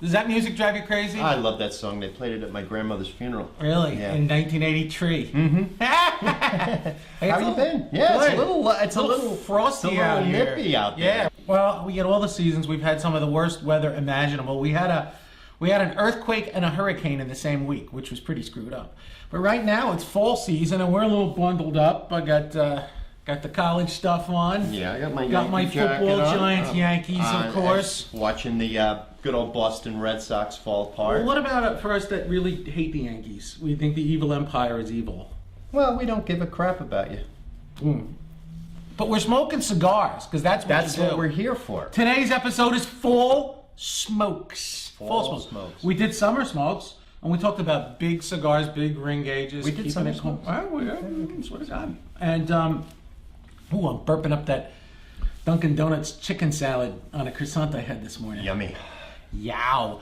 Does that music drive you crazy? I love that song. They played it at my grandmother's funeral. Really? Yeah. In 1983. How you been? Yeah, good. it's a little frosty it's a little out here. nippy out there. Yeah. Well, we get all the seasons. We've had some of the worst weather imaginable. We had an earthquake and a hurricane in the same week, which was pretty screwed up. But right now it's fall season and we're a little bundled up. I got the college stuff on. Yeah, I got my football Giants, Yankees, of course. Watching the good old Boston Red Sox fall apart. Well, what about it for us that really hate the Yankees? We think the evil empire is evil. Well, we don't give a crap about you. But we're smoking cigars because that's what we're here for. Today's episode is Fall Smokes. Fall smokes. We did summer smokes, and we talked about big cigars, big ring gauges. We did summer smokes. Swear to God. And I'm burping up that Dunkin' Donuts chicken salad on a croissant I had this morning. Yummy. Yow.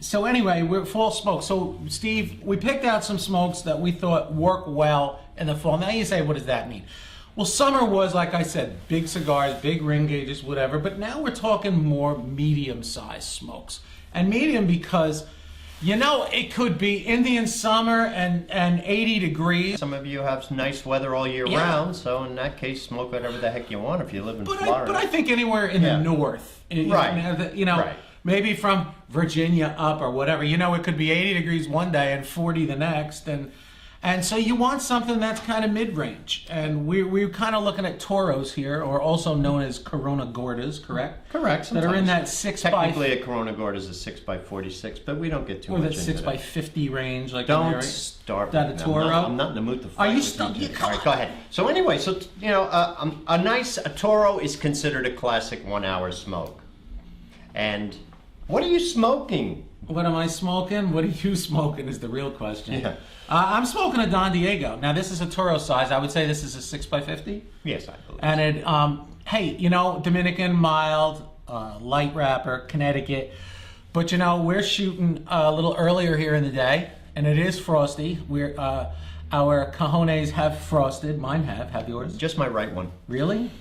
So anyway, we're fall smokes. So Steve, we picked out some smokes that we thought work well in the fall. Now you say, what does that mean? Well, summer was, like I said, big cigars, big ring gauges, whatever. But now we're talking more medium-sized smokes. And medium because, it could be Indian summer and 80 degrees. Some of you have nice weather all year round, so in that case, smoke whatever the heck you want if you live in Florida. But I think anywhere in the north, Right. maybe from Virginia up or whatever, it could be 80 degrees one day and 40 the next, and so you want something that's kind of mid-range. And we're kind of looking at Toros here, or also known as Corona Gordas, correct? Correct. Sometimes. That are in that 6 Technically, a Corona Gorda is a 6x46, but we don't get too much into that. Or that 6x50 range, like don't start. That a Toro? I'm not in the mood to fight. Are you with stuck? you? All right, go ahead. So anyway, a Toro is considered a classic 1 hour smoke. And what are you smoking? What am I smoking? What are you smoking is the real question. Yeah. I'm smoking a Don Diego. Now, this is a Toro size. I would say this is a 6x50. Yes, I believe. And it, Dominican, mild, light wrapper, Connecticut. But, we're shooting a little earlier here in the day, and it is frosty. Our cajones have frosted. Mine have. Have yours? Just my right one. Really?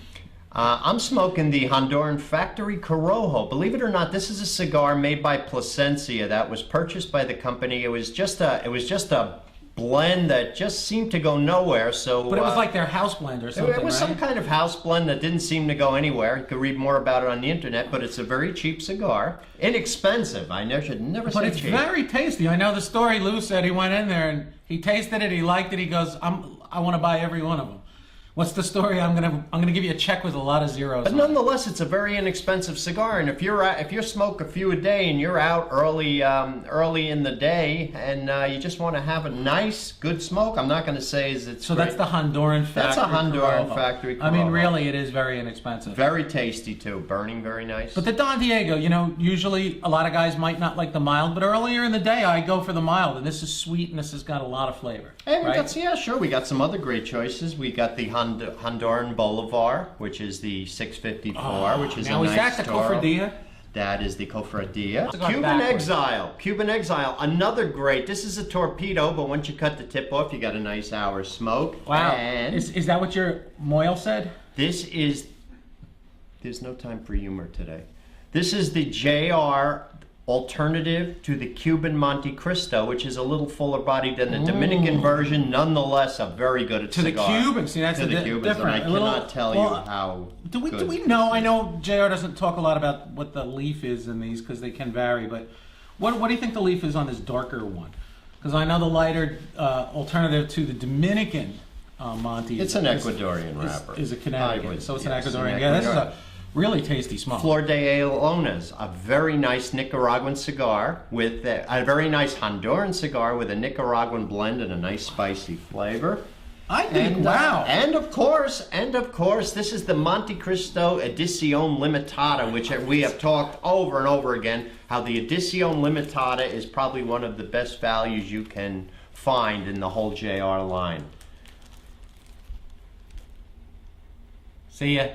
I'm smoking the Honduran Factory Corojo. Believe it or not, this is a cigar made by Plasencia that was purchased by the company. It was just a blend that just seemed to go nowhere. But it was like their house blend or something, It was right? some kind of house blend that didn't seem to go anywhere. You could read more about it on the internet, but it's a very cheap cigar. Inexpensive. Should never say cheap. But it's very tasty. I know the story. Lou said he went in there and he tasted it. He liked it. He goes, I want to buy every one of them. What's the story? I'm gonna give you a check with a lot of zeros. But nonetheless, it's a very inexpensive cigar, and if you smoke a few a day and you're out early in the day, and you just want to have a nice, good smoke, I'm not going to say it's. So great. That's the Honduran Factory. That's a Honduran Factory. I mean, really, it is very inexpensive. Very tasty too, burning very nice. But the Don Diego, usually a lot of guys might not like the mild, but earlier in the day I go for the mild, and this is sweet and this has got a lot of flavor. And we got some other great choices. We got the Honduran Bolivar, which is the 654, which is a nice Toro. Now, is that the Cofradía? That is the Cofradía. Cuban Exile, another great. This is a torpedo, but once you cut the tip off, you got a nice hour smoke. Wow. And is that what your Moyle said? There's no time for humor today. This is the JR alternative to the Cuban Monte Cristo, which is a little fuller bodied than the Dominican version, nonetheless a very good cigar. To the Cubans, see, that's Cubans, different. I cannot tell you how. Do we know? I know JR doesn't talk a lot about what the leaf is in these because they can vary, but what do you think the leaf is on this darker one? Because I know the lighter alternative to the Dominican Monte. It's an Ecuadorian wrapper. Is a Connecticut, so it's an Ecuadorian. An Yeah, this is a really tasty smoke. Flor de Elones, a very nice Nicaraguan cigar with a very nice Honduran cigar with a Nicaraguan blend and a nice spicy flavor. I think, wow. And of course, this is the Monte Cristo Edición Limitada, which we have talked over and over again, how the Edición Limitada is probably one of the best values you can find in the whole JR line. See ya.